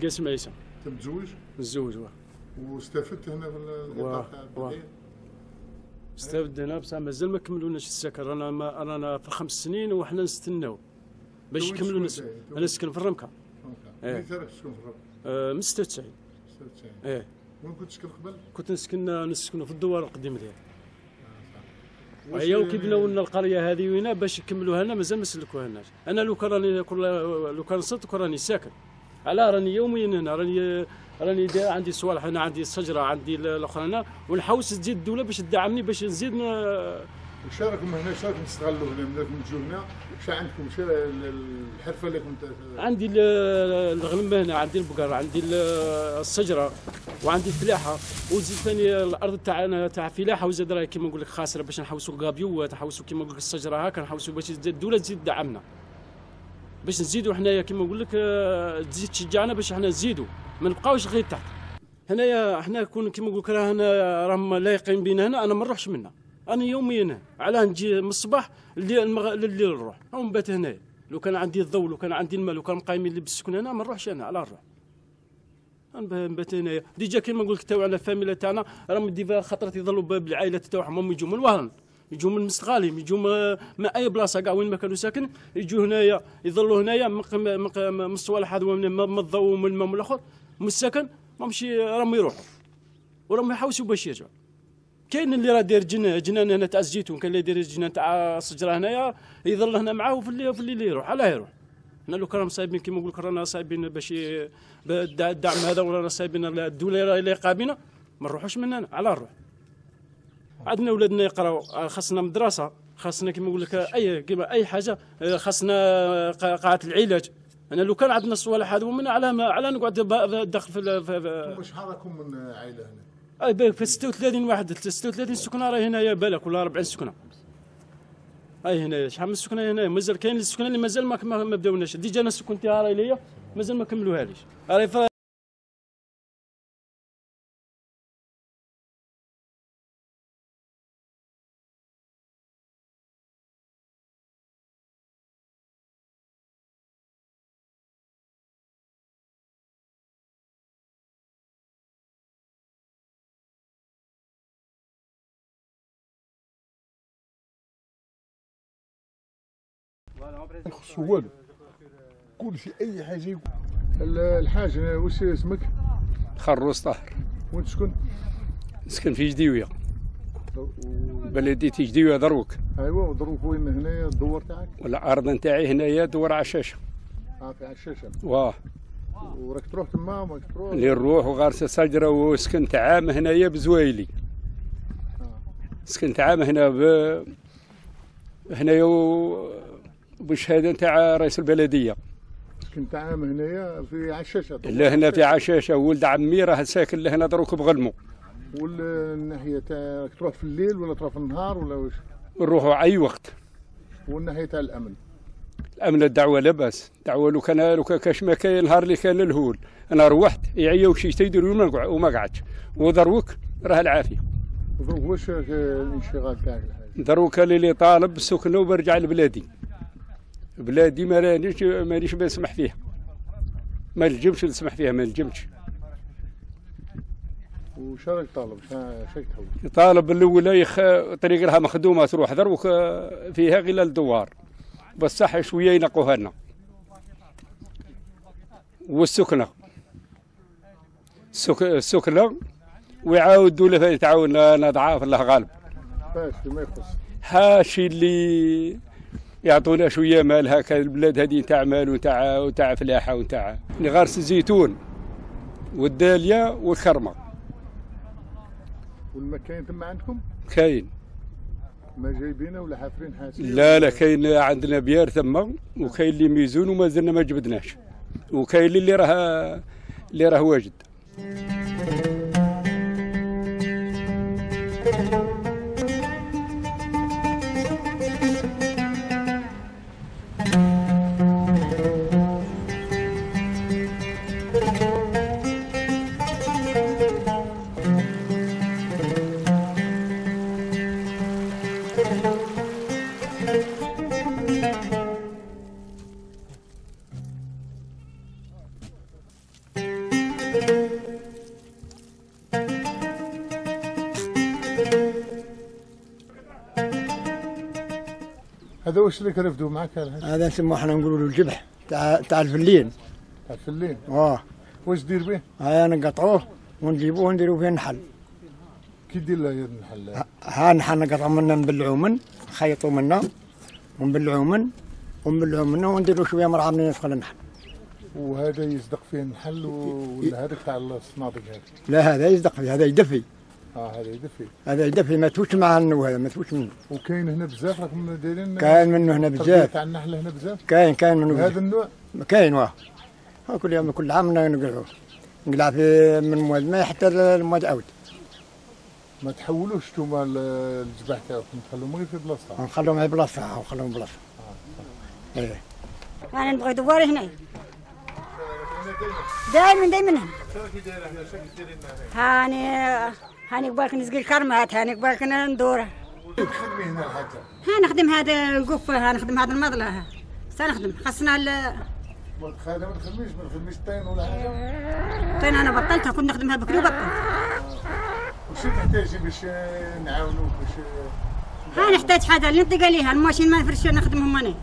قاسم عيسى. انت متزوج؟ متزوج واستفدت هنا في الاطار تاع البلديه؟ استفدت هنا بصح مازال ما كملوناش السكن، رانا في 5 سنين وحنا نستناو باش يكملوا. انا نسكن في الرمكه. ملي تارك تسكن في الرمكه؟ من 96. 96. وين كنت تسكن قبل؟ كنت نسكنوا في الدوار القديم ديالي. هي وكي بناو لنا القريه هذه وين باش يكملوها لنا مازال ما سلكوهالناش. انا لو كان صدق راني ساكن، على راني يوميا هنا، راني عندي صوالح هنا، عندي الشجره، عندي الاخرى هنا، ونحوس تزيد الدوله باش تدعمني باش نزيد. واش راكم هنا؟ واش راكم تستغلوا هنا ملي راكم تجوا هنا؟ واش عندكم؟ واش الحرفه اللي كنت؟ عندي الغنم هنا، عندي البقر، عندي الشجره، وعندي الفلاحه، وزيد ثاني الارض تاعنا تاع فلاحه، وزاد راهي كيما نقول لك خاسره باش نحوسوا الكابيو، نحوسوا كيما نقول لك الشجره هكا، نحوسوا باش الدوله تزيد تدعمنا باش نزيدوا حنايا كيما نقول لك، تزيد تشجعنا باش حنا نزيدوا ما نبقاوش غير تحت. هنايا حنا كون كيما نقول لك راهم لايقين بينا هنا، انا ما نروحش منا، انا يوميا هنا علاه نجي من الصباح لليل نروح ونبات هنايا. لو كان عندي الضوء، لو كان عندي الماء، لو كان مقايمين لي بالسكن هنا ما نروحش انا، على نروح نبات هنايا. ديجا كيما نقول لك تاعنا الفاميلا تاعنا راهم ديفا خطرات يظلوا بالعائلات تاعهم، يجوا من الوهران، يجوا من المستغاليم، يجوا من اي بلاصه كاع وين ما كانوا ساكن، يجوا هنايا يظلوا هنايا من الصوالح هذو، من الضوء ومن الماء من الاخر، من السكن مامشي راهم يروحوا وراهم يحوسوا باش يرجعوا. كاين اللي راه داير جنان هنا تاع الزيتون، كاين اللي داير جنان تاع الشجره هنايا، يظل هنا معاه وفي الليل يروح. علاه يروح؟ حنا لو كان صايبين كيما نقول لك، رانا صايبين باش الدعم هذا، ورانا صايبين الدوله اللي قابينا، ما نروحوش من هنا. علاه نروح؟ عندنا ولادنا يقراو، خاصنا مدرسه، خاصنا كيما نقول لك كيما اي حاجه، خاصنا قاعه العلاج. انا لو كان عندنا الصوالح هذو من على نقعد داخل في شحال راكم من عائله هنا؟ في 36 واحد، 36 سكنه راهي هنايا بالك، ولا 40 سكنه. هنا شحال من سكنه هنا، مازال كاين السكنه اللي مازال ما بداوناش. ديجا انا سكنتي راهي ليا مازال ما كملوهاليش. راهي ما يخصو والو، كل شيء اي حاجه يقول. الحاج واش اسمك؟ خروس طاهر. وين تسكن؟ نسكن في جديويه، بلديتي جديويه دروك. ايوا دروك وين هنايا الدور تاعك؟ الارض نتاعي هنايا دور عشاشه. في عشاشه. واه. وراك تروح تما ماك تروح؟ اللي نروح وغارسه شجره، وسكنت عام هنايا بزوايلي. سكنت عام هنا هنايا بشهاده تاع رئيس البلديه. كنت عام هنايا في عشاشه؟ لا هنا في عشاشه، ولد عمي راه ساكن لهنا دروك بغلمو. والناحيه تاعك تروح في الليل ولا تروح في النهار ولا واش؟ نروحوا اي وقت. والناحيه تاع الامن؟ الامن الدعوه لاباس، الدعوه لو كان كاش ما كاين النهار اللي كان الهول، انا روحت يعيا وشي يديروا وما قعدتش، ودروك راه العافيه. دروك واش الانشغال تاعك الحاج؟ دروك اللي طالب بالسكنه وبرجع لبلادي. بلادي مانيش بنسمح فيها، ما نجمش نسمح فيها، ما نجمش. وش راك طالب؟ شاك تحوس؟ طالب الاولى طريق راها مخدومه تروح دروك فيها غير الدوار، بصح شويه ينقوها لنا. والسكنه السكنه ويعاودوا له تعاوننا ضعاف الله غالب. باش ما يخص هاشي اللي يعطونا شويه مال هكا. البلاد هذه تاع مال وتاع فلاحه وتاع غارس الزيتون والداليه والكرمه. والما كاين تما عندكم؟ كاين. ما جايبينه ولا حافرين حاسين؟ لا كاين عندنا بيار ثما، وكاين اللي ميزون وما زلنا ما جبدناش، وكاين اللي راه واجد. هذا واش اللي كرفدوا معك هذا نسموه حنا نقولوا له الجبح تاع الفلين. تاع الفلين. واش دير به؟ هاي نقطعوه ونجيبوه ونديروا فيه النحل. كي دير له النحل؟ ها النحل نقطعوا منه نبلعوا منه، نخيطوا منه ونبلعوا منه ونديروا شويه مرعى من يدخل النحل. وهذا يصدق فيه النحل ولا هذاك تاع الصناديق هذا؟ لا هذا يصدق فيه، هذا يدفي. هذا يدفي. هذا يدفي ما تفوتش مع هذا ما تفوتش منه. وكاين هنا بزاف راكم دايرين؟ كاين منه هنا بزاف. تاع النحل هنا بزاف؟ كاين منه. هذا النوع؟ كاين كل يوم كل عام نقلعوه. نقلع في من مواد ماء حتى المواد عود. ما تحولوش نتوما الجبح تاعكم تخلوهم غير في بلاصتها؟ نخلوهم في بلاصتها ونخلوهم بلاصتها. ايه. انا نبغي دوار هنا. دائما هاني قبالك نسقي الكرمات، هاني قبالك ندوره. تخدمي هنا الحاجه؟ نخدم هذا القفه، نخدم هذا المضله، سنخدم خاصنا ما تخدميش طين ولا حاجه؟ طين انا بطلتها، كنت نخدمها بكري وبطلت. وش تحتاجي باش نعاونوك باش؟ نحتاج حاجه اللي نطيق عليها، الماشين ما نفرش نخدمهم انا.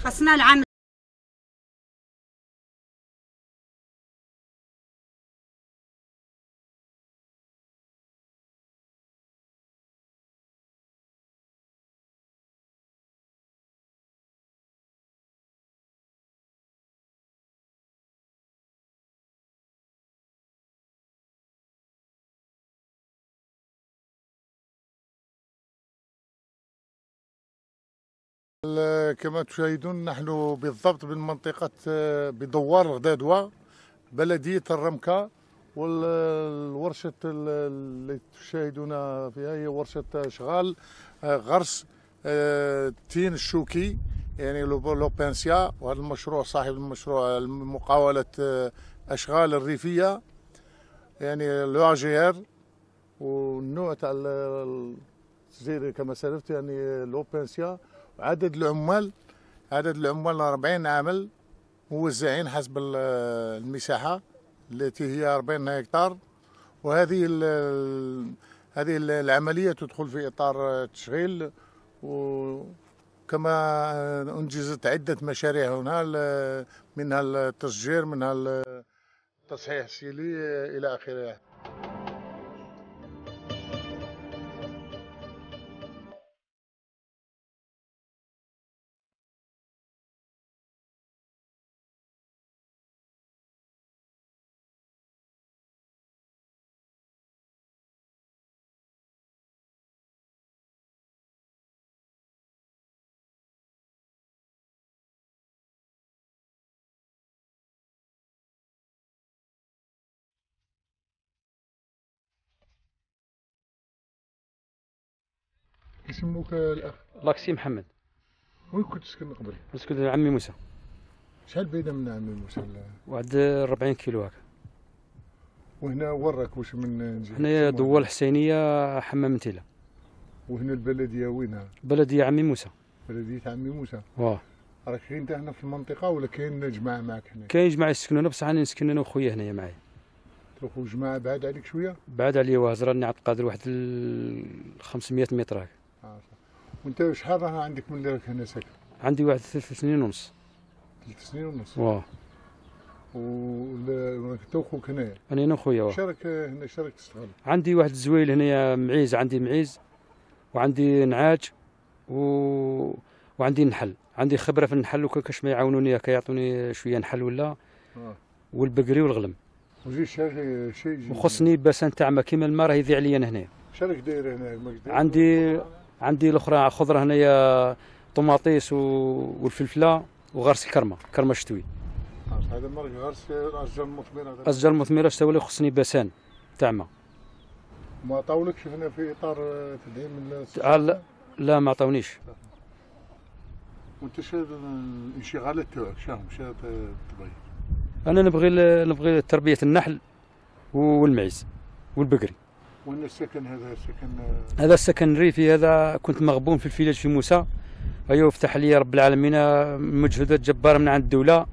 خاصنا العمل. كما تشاهدون نحن بالضبط بالمنطقة بدوار الغدادوة بلدية الرمكة، والورشة اللي تشاهدون فيها هي ورشة اشغال غرس التين الشوكي يعني لوبنسيا. وهذا المشروع صاحب المشروع مقاولة اشغال الريفية يعني لو AGR، والنوع تاع التسجيل كما سلفت يعني لوبنسيا. عدد العمال 40 عامل موزعين حسب المساحة التي هي 40 هكتار. وهذه العملية تدخل في إطار تشغيل، وكما أنجزت عدة مشاريع هنا منها التشجير، منها التصحيح السيلي إلى آخره. يسموك الأخ؟ لاكسي محمد. وين كنت تسكن قبل؟ نسكن عمي موسى. شحال بعيدة من عمي موسى؟ واحد 40 كيلو هكا. وهنا وراك واش من جهة؟ هنايا دوار الحسينية حمام تيلا. وهنا البلدية وينها؟ بلدية عمي موسى. بلدية عمي موسى. راك انت هنا في المنطقة ولا كاين جماعة معك هنا؟ كاين جماعة يسكنوا هنا، بصح انا نسكن انا وخويا هنايا معايا. تخو جماعة بعاد عليك شوية؟ بعاد عليا وهز راني عاد قادر واحد 500 متر هكا. وانت شحال راه عندك من اللي راك هنا ساكن؟ عندي واحد 3 سنين ونص. 3 سنين ونص. تو خوك هنايا؟ انا وخويا. شارك هنا شارك تشتغل؟ عندي واحد الزويل هنايا معيز، عندي معيز وعندي نعاج وعندي نحل، عندي خبره في النحل وكاش ما يعاونوني هكا يعطوني شويه نحل ولا والبقري والغلم. وزيد شي وخصني باسان تاع ما كيما الماء راه يضيع لي انا هنايا. شارك داير هنا؟ عندي الاخرى خضره هنايا، طوماطيس والفلفله وغرس كرمه شتوي. هذا مرق غرس اشجار مثمره. اشجار مثمره شتوي خصني باسان تاع ما. ما عطاولكش هنا في اطار تدعيم من لا ما عطاونيش. وانت شنو الانشغالات تاعك شنو تبغي؟ انا نبغي تربيه النحل والمعيز والبقري. وين السكن هذا؟ هذا السكن الريفي، هذا كنت مغبون في الفيلاج في موسى. ايوا فتح لي رب العالمين مجهودات جباره من عند الدوله.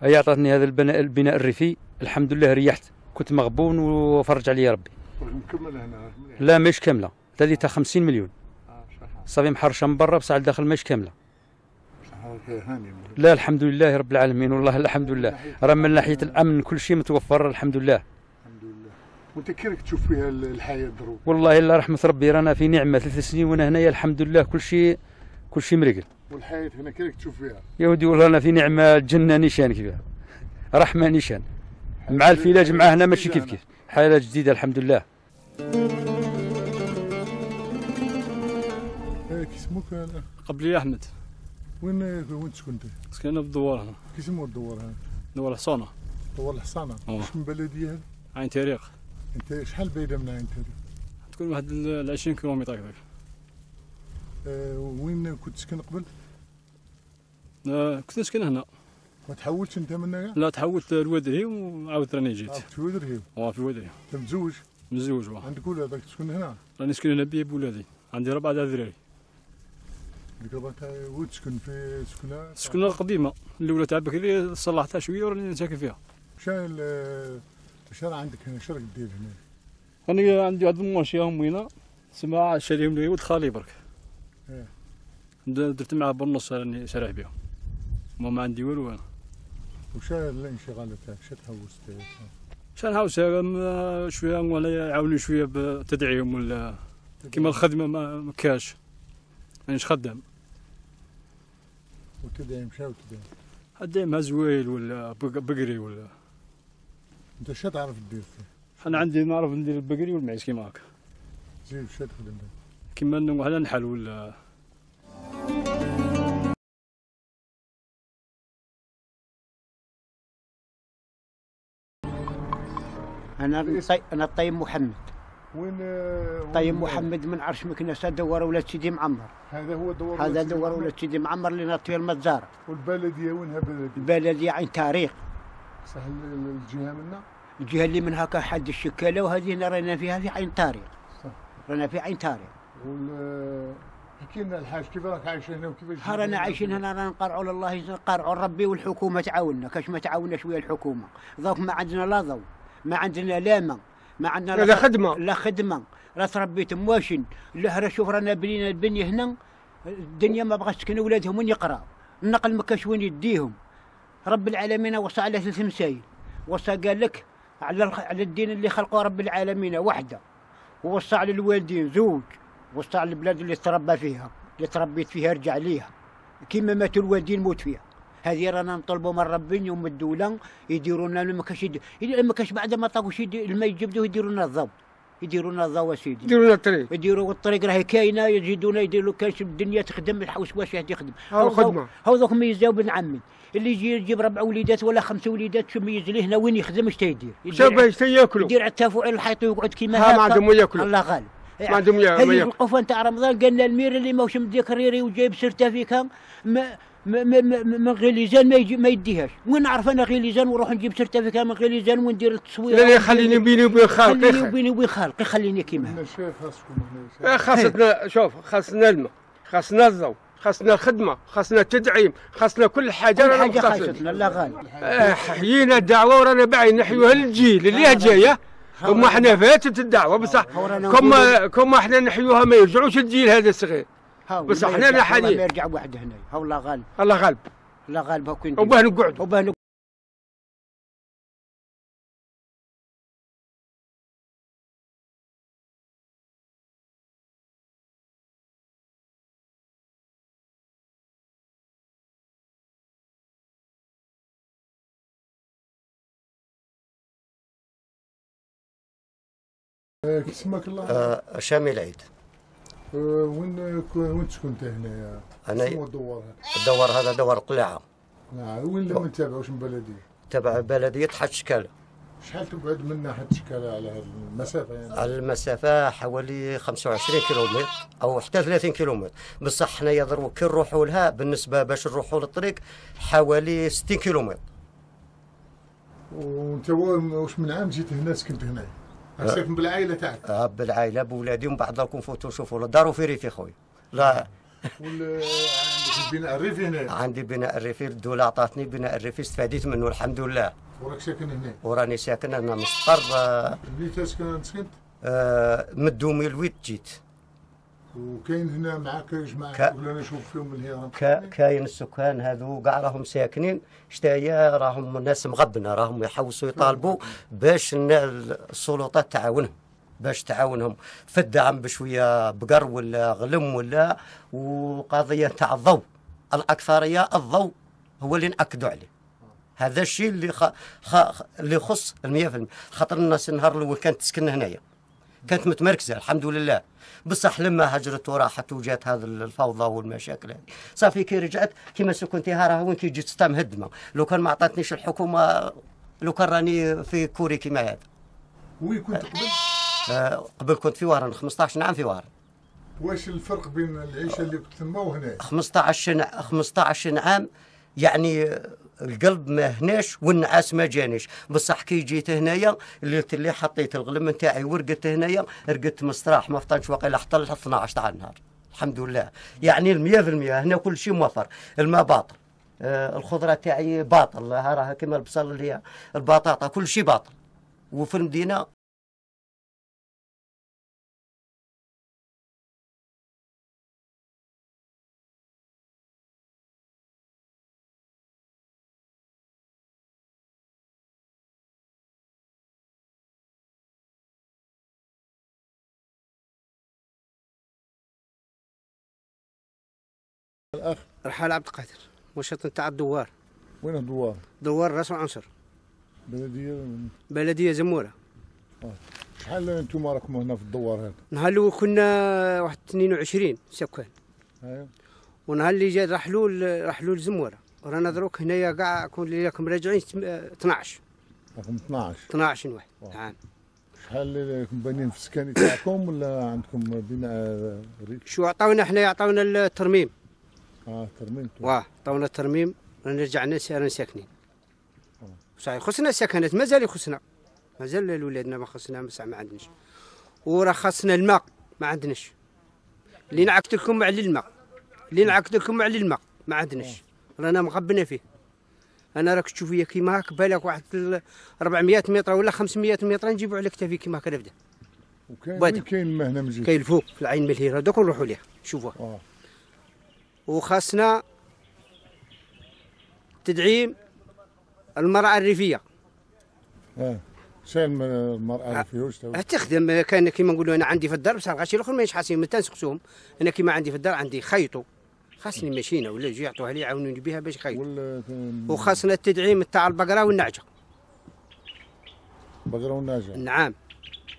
هي عطاتني هذا البناء الريفي، الحمد لله ريحت. كنت مغبون وفرج علي ربي. مكمله هنا؟ لا مش كامله، هذه تاع 50 مليون. صافي محرشه من برا بصح الداخل ماهيش كامله. هاني لا الحمد لله رب العالمين والله الحمد لله، راه من ناحيه الامن كل شيء متوفر الحمد لله. الحمد لله. وانت كي راك تشوف فيها الحياه دروك؟ والله الا رحمه ربي رانا في نعمه 3 سنين وانا هنايا الحمد لله كل شيء مرقل. والحياه هنا كي راك تشوف فيها؟ يا ودي والله انا في نعمه الجنه نيشان كيفاه، رحمه نيشان مع الفلاج مع هنا ماشي كيف حاله جديده الحمد لله. كي اسمك؟ قبلي احمد. وين تسكن انت؟ سكننا في الدوار هنا. كي اسمه الدوار هذا؟ دوار الحصانه. دوار الحصانه. واش من بلديه هذا؟ عين تاريخ. انت شحال بعيده من عين تاريخ؟ تكون واحد 20 كيلومتر هكذاك. وين كنت تسكن قبل؟ كنت نسكن هنا. ما تحولتش انت من هنا؟ لا تحولت لوادري وعاود راني جيت. في وادرهي؟ في وادري. انت متزوج؟ متزوج عندك ولاد راك تسكن هنا؟ راني نسكن هنا بيا بولادي، عندي 4 ذراري. ديك وين تسكن في سكنة قديمة الأولى تاع بكري صلحتها شوية وراني ساكن فيها. شنو عندك هنا؟ شنو راك دير هنا؟ أنا عندي واحد المونشية أمينة تسمى شاريهم لي ولد خالي برك. درت معاه بالنص راني سارح بها. ما عندي والو أنا. وش الانشغال تاعك؟ شنو تحوست؟ شنو نحوس شوية ولا يعاونوا شوية بتدعيم ولا كيما الخدمة ما كاش. مانيش خدام. وتدعيم شنو تدعيم؟ الدعم هزويل ولا بقري ولا. انت شنو تعرف دير فيه؟ أنا عندي نعرف ندير البقري والمعيز كيما هكا. زين شنو تخدم؟ كيما وحنا نحل ولا. أنا الطيب محمد. وين طيب محمد من عرش مكنسة دوار ولاد سيدي معمر. هذا هو دوار هذا دوار ولاد سيدي معمر اللي ناط فيه المزارة. والبلدية وينها بلدية؟ البلدية عين تاريخ. صح الجهة منا؟ الجهة اللي من هكا حد الشكالة وهذه هنا رانا فيها في عين تاريخ. صح. رانا في عين تاريخ. حكي لنا الحاج كيف راك عايش هنا وكيفاش؟ رانا عايشين هنا رانا نقرعوا لله نقرعوا ربي والحكومة تعاوننا كاش ما تعاوننا شوية الحكومة. ذوك ما عندنا لا ضوء، ما عندنا لا ماء، ما عندنا لا خدمة. لا خدمة، لا تربيت مواشن، لا شوف رانا بنينا البنية هنا الدنيا ما بغاش تسكن ولادهم وين يقراوا، النقل ما كاش وين يديهم. رب العالمين وصى على 3 مسايل، وصى قال لك على الدين اللي خلقه رب العالمين وحده، ووصى على الوالدين زوج، وصى على البلاد اللي تربى فيها، اللي تربيت فيها رجع ليها، كيما ماتوا الوالدين موت فيها. هذه رانا نطلبوا من ربي ومن الدوله يديروا لنا ما كاش بعد ما طاقوش الماء يجبدوه يديروا لنا الضوء، يديروا لنا الضوء سيدي، يديروا لنا الطريق، يديروا الطريق راهي كاينه يزيدونا يديروا كاش الدنيا تخدم الحوس واش يخدم. هاو خدمه هاو ذوك ميزاو بن عمي اللي يجي يجيب 4 وليدات ولا 5 وليدات شو ميز ليه هنا وين يخدم اش تيدير؟ شباب ياكلوا يدير عتافو على الحيط ويقعد كيما هكا ما عندهم ياكلوا. الله غالب ما عندهم ما ياكلوا. ياكلوا. القفان تاع رمضان قالنا المير اللي ماهوش مديك ريري وجايب سرته فيك من غليزان ما يديهاش. وين نعرف انا غليزان ونروح نجيب سرتيفيكا من غليزان وندير التصوير؟ لا خليني بيني وبين خالقي، خليني بيني وبين خالقي، خليني كيما الشيخ خاصكم هنا. خاصنا شوف، خاصنا الماء، خاصنا الضوء، خاصنا الخدمه، خاصنا التدعيم، خاصنا كل حاجه. كل حاجه خاصتنا الله غالب. حيينا الدعوه ورانا باعي نحيوها للجيل اللي جايه. كما احنا فاتت الدعوه بصح كما احنا نحيوها ما يرجعوش الجيل هذا الصغير. بصح احنا حاليا ما يرجع واحد هنا. هاو الله غالب. الله غالب. الله غالب. هاو كنت وباه نقعدوا. اسمك الله؟ شامي العيد. وين تسكن هنا؟ أنا الدوار هذا دوار القلاعة. وين لما تابع واش من بلدية؟ تبع بلدية حد شكالة. شحال تبعد منا حد شكالة على هذه المسافة يعني؟ المسافة حوالي 25 كيلومتر أو حتى 30 كيلومتر، بصح حنايا ضروري كي نروحوا لها بالنسبة باش نروحوا للطريق حوالي 60 كيلومتر. وأنت واش من عام جيت هنا سكنت هنا؟ ساكن بالعائلة تاعك؟ بالعائلة بولادي ومن بعد راكم فوتوا شوفوا داروا في ريفي خويا. لا عندك البناء الريفي هنا؟ عندي بناء الريفي، الدولة عطاتني بناء الريفي استفاديت منه الحمد لله. وراك ساكن هنا؟ وراني ساكن أنا مستقر. ملي سكنت؟ من 2008 جيت. وكاين هنا معاك جماعه ولا نشوف فيهم الهرم كاين السكان هذو كاع راهم ساكنين شتايا راهم ناس مغبنه راهم يحوسوا يطالبوا باش السلطات تعاونهم باش تعاونهم في الدعم بشويه بقر ولا غلم ولا وقضيه تاع الضوء الاكثريه الضوء هو اللي ناكدوا عليه هذا الشيء اللي يخص 100% خاطر الناس النهار الاول كانت تسكن هنايا كانت متمركزه الحمد لله بصح لما هجرت وراحت وجات هذه الفوضى والمشاكل هذه صافي كي رجعت كيما سكنتيها راه وين كي جيت ستا مهدمه لو كان ما عطاتنيش الحكومه لو كان راني في كوري كيما هذا. وين كنت قبل؟ قبل كنت في وهران 15 عام في وهران. واش الفرق بين العيشه اللي كنت تما وهنا؟ 15 عام يعني القلب ما هناش والنعاس ما جانيش بصح كي جيت هنايا اللي حطيت الغلم نتاعي ورقدت هنايا رقدت مستراح ما فطنش واقيلا حتى ل 12 تاع النهار الحمد لله يعني 100% هنا كل شيء موفر الماء باطل الخضره تاعي باطل راها كما البصل اللي هي البطاطا كل شيء باطل وفي المدينه الأخ رحال عبد القادر مشط نتاع الدوار. وين الدوار؟ دوار راس العنصر. بلدية زمورة. شحال انتم راكم هنا في الدوار هذا؟ نهار اللي كنا واحد 22 سكان. ايوا. ونهار اللي جا رحلوا لزمورة. ورانا دروك هنايا كاع كون اللي راكم راجعين 12. راكم 12. 12 واحد. نعم. شحال راكم بانين في السكن تاعكم ولا عندكم بناء ريك؟ شو عطاونا حنا عطاونا الترميم. ترميم. عطاونا الترميم رانا رجعنا ساكنين. صحيح خصنا السكنات مازال يخصنا. مازال الولادنا ما خصنا ما عندناش. وراه خاصنا الماء ما عندناش. اللي نعكت لكم على الماء ما عندناش. رانا مغبنا فيه. انا راك تشوف فيا كيما هاك بالك واحد 400 متر ولا 500 متر نجيبوا على كتافي كيما هكا نبدا. وين كاين الماء هنا من جهه؟ كاين الفوق في العين ملهيره دوك نروحوا ليها شوفوها. وخاصنا تدعيم المرأة الريفية. شنو المرأة الريفية واش تخدم كان كيما نقولوا انا عندي في الدار بصح الغاشي الاخر ماهيش حاسين متى نسقسوهم انا كيما عندي في الدار عندي خيطوا خاصني ماشينه ولا يجوا يعطوها لي يعاونوني بها باش يخيطوا. وخاصنا التدعيم تاع البقره والنعجه. البقره والنعجه. نعم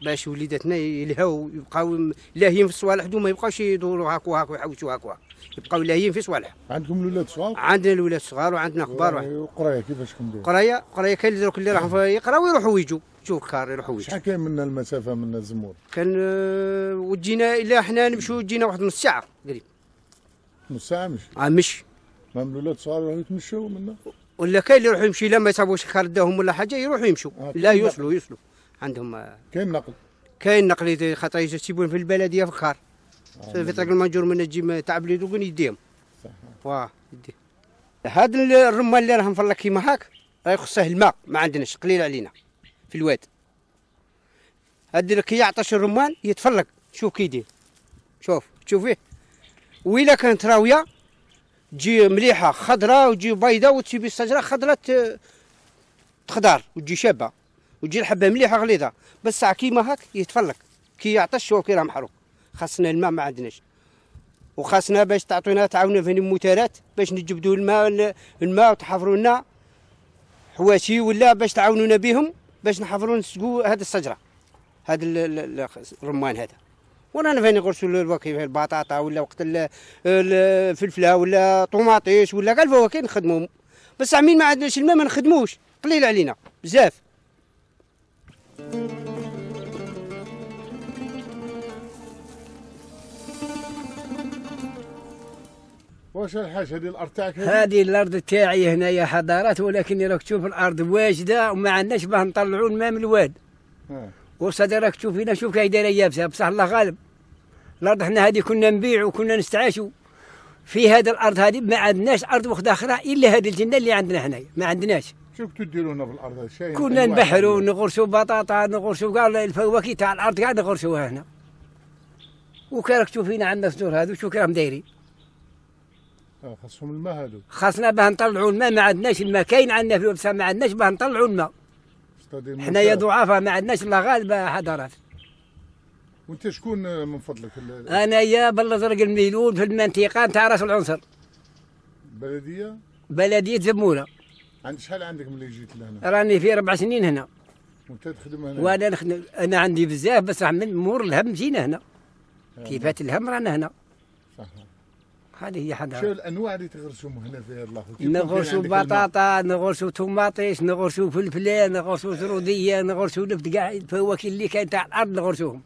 باش وليداتنا يلهوا يبقاو لاهيين في الصوالح دوما يبقاوش يدوروا هاك وهاك ويحوشوا هاك وهاك يبقاو لاهيين في صوالح. عندكم الولاد صغار؟ عندنا الولاد صغار وعندنا كبار. وقرايه كيفاش كنديروا؟ قرايه كاين دروك اللي راحوا يقراو ويروحوا ويجوا شوف كار يروحوا ويجوا. شحال كاين منا المسافه من الزمور؟ كان وجينا الا حنا نمشيو جينا واحد نص ساعه قريب. نص ساعه مشي؟ مشي. ما من الولاد صغار يروحوا يتمشوا منا؟ ولا كاين اللي يروحوا يمشي لما يصابوش خرداهم ولا حاجه يروحوا يمشوا. لا يوصلوا عندهم كاين نقل خاطر يسيبون في البلديه في الخار. في طريق المنجور من تجي تاع بليد وكون يديهم. صح. يديه. هذا الرمان اللي راه مفلك كيما هاك راه يخصه الماء ما عندناش قليل علينا في الواد. هذا كي يعطش الرمان يتفلق شوف كي يدير. شوفيه وإلا كانت راويه تجي مليحه خضراء وتجي بيضاء وتسيبي الشجره خضراء تخضر وتجي شابه وتجي الحبه مليحه غليظه بس كيما هاك يتفلق كي يعطش شوف كي راه محروق. خاصنا الماء ما عندناش وخاصنا باش تعطونا تعاونوا في الموتارات باش نجبدوا الماء وتحفروا لنا حواشي ولا باش تعاونونا بهم باش نحفروا نسقوا هذه الشجره هذا الرمان هذا. ورانا فين نغرسوا الفواكه البطاطا ولا وقت الفلفله ولا طوماطيش ولا كاع الفواكه نخدموهم بس عمين ما عندناش الماء ما نخدموش قليل علينا بزاف. واش الحاج هذه الارض تاعك؟ هذه الارض تاعي هنايا حضارات ولكن راك تشوف الارض واجده وما عندناش باه نطلعوا الماء من الواد. وصدى راك تشوف هنا شوف كي دايره يابسه بصح الله غالب. الارض حنا هذه كنا نبيعوا وكنا نستعاشوا في هذه الارض هذه ما عندناش ارض وحده اخرى الا هذه الجنه اللي عندنا هنايا ما عندناش. شو كنتوا ديروا هنا في الارض هذه؟ كنا نبحروا نغرسوا بطاطا نغرسوا كاع الفواكه تاع الارض كاع نغرسوها هنا. وكان تشوف فينا عندنا صدور هذو شو راهم دايرين. خاصهم الماء هذو. خاصنا باه نطلعوا الماء، ما عندناش الماء، كاين عندنا في بصح ما عندناش باه نطلعوا الماء. حنايا ضعفاء ما عندناش الا غالبه حضارات. وانت شكون من فضلك؟ انايا بالازرق الميلون في المنطقه نتاع راس العنصر. بلديه؟ بلديه زموره. شحال عندك ملي جيت لهنا؟ راني في 4 سنين هنا. وانت تخدم هنا؟ وانا نخدم، انا عندي بزاف بصح من مور الهم جينا هنا. كيفات الهم رانا هنا. صح. هذه هي حضاره. شو الانواع اللي تغرسوهم هنا في هذا الاخر؟ نغرسوا بطاطا، نغرسوا طوماطيش، نغرسوا فلفلان، نغرسوا زروديه، نغرسوا نبت كاع الفواكه اللي كاين تاع الارض نغرسوهم.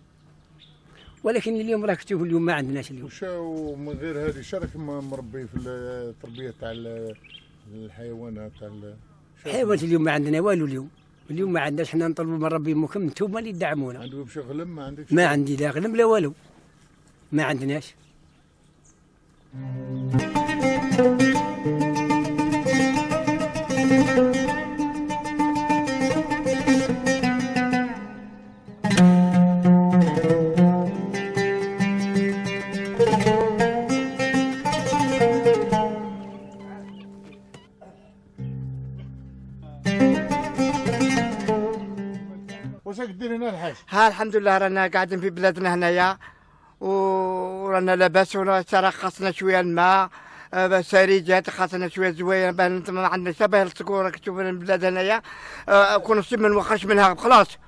ولكن اليوم راك تشوف اليوم ما عندناش اليوم. وشو من غير هذه شارك مربي في التربيه تاع الحيوانات تاع الحيوانات اليوم ما عندنا والو اليوم ما عندناش. حنا نطلبوا من ربي مكم انتوما اللي تدعمونا. عندكم شي غلم؟ ما عندكش؟ ما عندي لا غلم لا والو، ما عندناش. واش راك دير هنا الحاج؟ ها الحمد لله رانا قاعدين في بلادنا هنايا ورانا لاباس، ورانا خاصنا شويه الماء، سريجات خاصنا شويه زويه، ما عندنا شبه الصقور. راك تشوف البلاد هنايا كون نصيب ما نوخرش منها خلاص،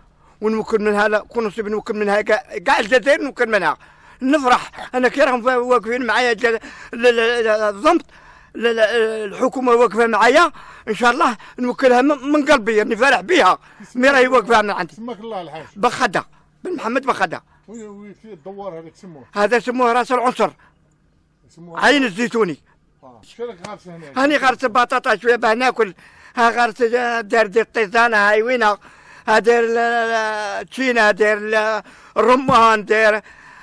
ونمكن منها لا كون نصيب نمكن منها كاع الجزائر نمكن منها. نفرح انا كي راهم واقفين معايا الضمط، الحكومه واقفه معايا ان شاء الله نوكلها من قلبي، راني فرح بها مي راهي واقفه من عندي. سماك الله الحاج. بخده بن محمد بخده. الدوار هذاك سموه؟ هذا سموه راس العنصر، عين الزيتوني. شو راك غارس هنا؟ هاني غارس بطاطا شويه باه ناكل. ها غارس دار الطيزانه هاي وينها، ها دار التشينا، دار الرمان، دار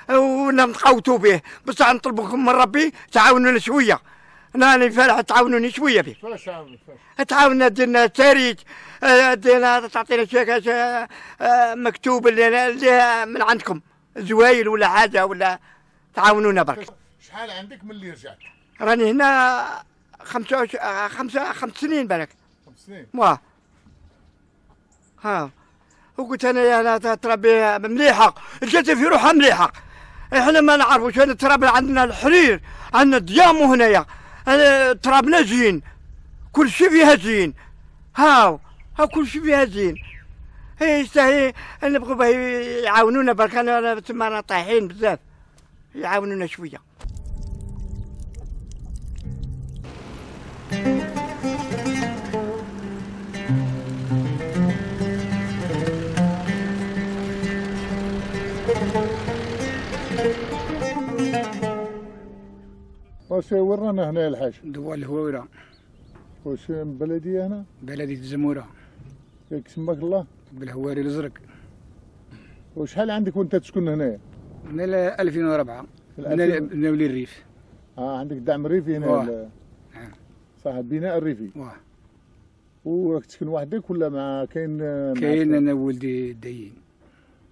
ونقوتوا به. بصح نطلبكم من ربي تعاونونا شويه، انا فرح تعاونوني شويه به. فاش تعاوننا ديرنا تاريخ، دينا تعطينا شي مكتوب اللي من عندكم زوايل ولا حاجه، ولا تعاونونا برك. شحال عندك من اللي رجعت؟ راني هنا 5 سنين بالك. 5 سنين؟ واه. ها وقلت انا تربي مليحه، الجزائر في روحها مليحه. احنا ما نعرفوش، انا التراب عندنا الحرير، عندنا الديامو هنايا، ترابنا زين، كل شيء فيها زين. ها كل شيء فيها زين. يستاهل نبغوا به يعاونونا برك. انا تما طايحين بزاف، يعاونونا شويه. واش ورانا هنا الحاج؟ دوار الهويره. واش بلديه هنا؟ بلديه الزموره. ياك سماك الله؟ بالهواري الازرق. وشحال عندك وانت تسكن هنايا؟ من 2004 من ولي الريف. عندك دعم ريفي هنا؟ صح، بناء الريفي. وراك تسكن وحدك ولا مع كاين؟ كاين انا ولدي داين.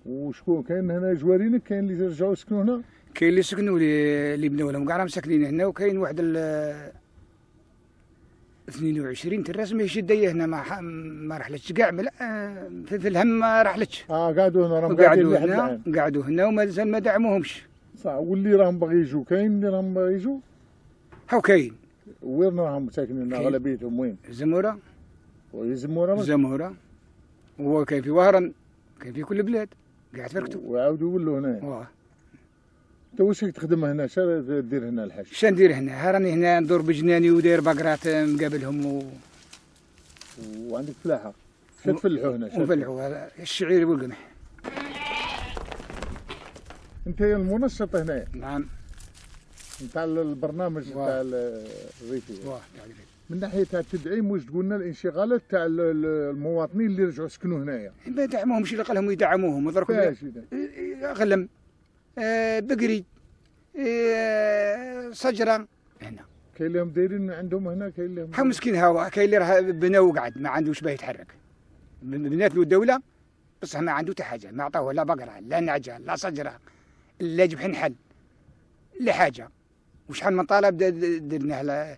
وشكون كاين هنا جوارينك؟ كاين اللي رجعوا يسكنوا هنا؟ كاين اللي سكنوا اللي بناو لهم كاع راهم ساكنين هنا، وكاين واحد 22 تراس ماشي دايه هنا ما رحلتش كاع في الهم ما رحلتش. قعدوا هنا راهم قعدوا هنا ومازال ما دعموهمش. صح. واللي راهم باغي يجوا كاين اللي راهم باغي يجوا؟ هاو كاين. وين راهم ساكنين اغلبيتهم وين؟ زموره. زموره بس؟ زموره. وهو كاين في وهران، كاين في كل بلاد قاعد فركتوا. وعاودوا يولوا هنا. انت واش تخدم هنا؟ شنو دير هنا الحاج؟ شنو ندير هنا؟ راني هنا ندور بجناني وداير بقرات مقابلهم وعندك فلاحه؟ شنو تفلحوا هنا؟ نفلحوا الشعير والقمح. انت المنشط هنا؟ نعم. نتاع البرنامج تاع الريفي. من ناحيه تاع التدعيم واش تقولنا الانشغالات تاع المواطنين اللي رجعوا سكنوا هنايا؟ ما دعموهمش، اللي قال لهم يدعموهم درك غلم بقري صجرة هنا. كاين اللي هم دايرين عندهم هنا، كاين اللي هم مسكين هاو، كاين اللي راه بناو وقعد ما عندوش باه يتحرك. بنات له الدولة بصح ما عنده حتى حاجة، ما عطاوه لا بقرة لا نعجة لا صجرة لا جبح نحل، لحاجه وشحال من طلب درنا على.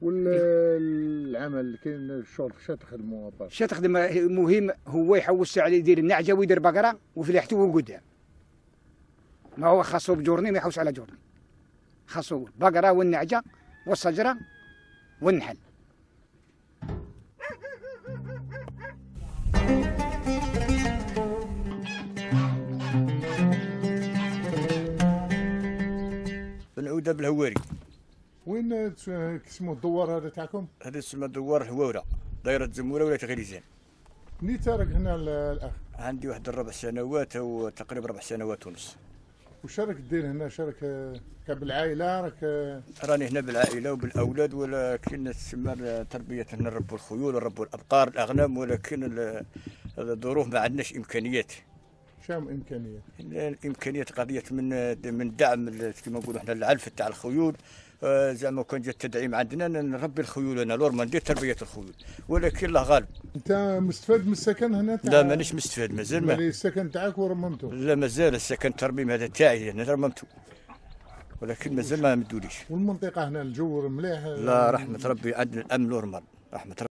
والعمل كاين الشغل شا تخدموا شا تخدم مهم هو يحوس عليه يدير النعجه ويدير بقره وفلاحته وقدام. ما هو خاصو بجورني ما يحوس على جورني، خاصو البقره والنعجه والشجره والنحل. بنعودها بالهواري. وين اسمه الدوار هذا تاعكم؟ هذا اسمه دوار الهواره، دايره زموره ولا غليزان. منين تارك هنا الاخ؟ عندي واحد 4 سنوات او تقريبا 4 سنوات ونص. وش راك دير هنا؟ شارك بالعائله راك؟ راني هنا بالعائله وبالاولاد، ولكن تسمى تربيه هنا نربوا الخيول ونربوا الابقار الاغنام، ولكن الظروف ما عندناش امكانيات. شام امكانيات؟ الامكانيات قضيه من دعم كما نقولوا احنا العلف تاع الخيول. زعما كان جا التدعيم عندنا نربي الخيول انا لورما ندير تربيه الخيول، ولكن الله غالب. انت مستفاد من السكن هنا لا مانيش مستفاد مازال. ما السكن تاعك ورممته؟ لا مازال السكن الترميم هذا تاعي انا رممته، ولكن مازال ما مدوليش. والمنطقه هنا الجو مليح؟ لا رحمه ربي عندنا الامن نورمال رحمه ربي.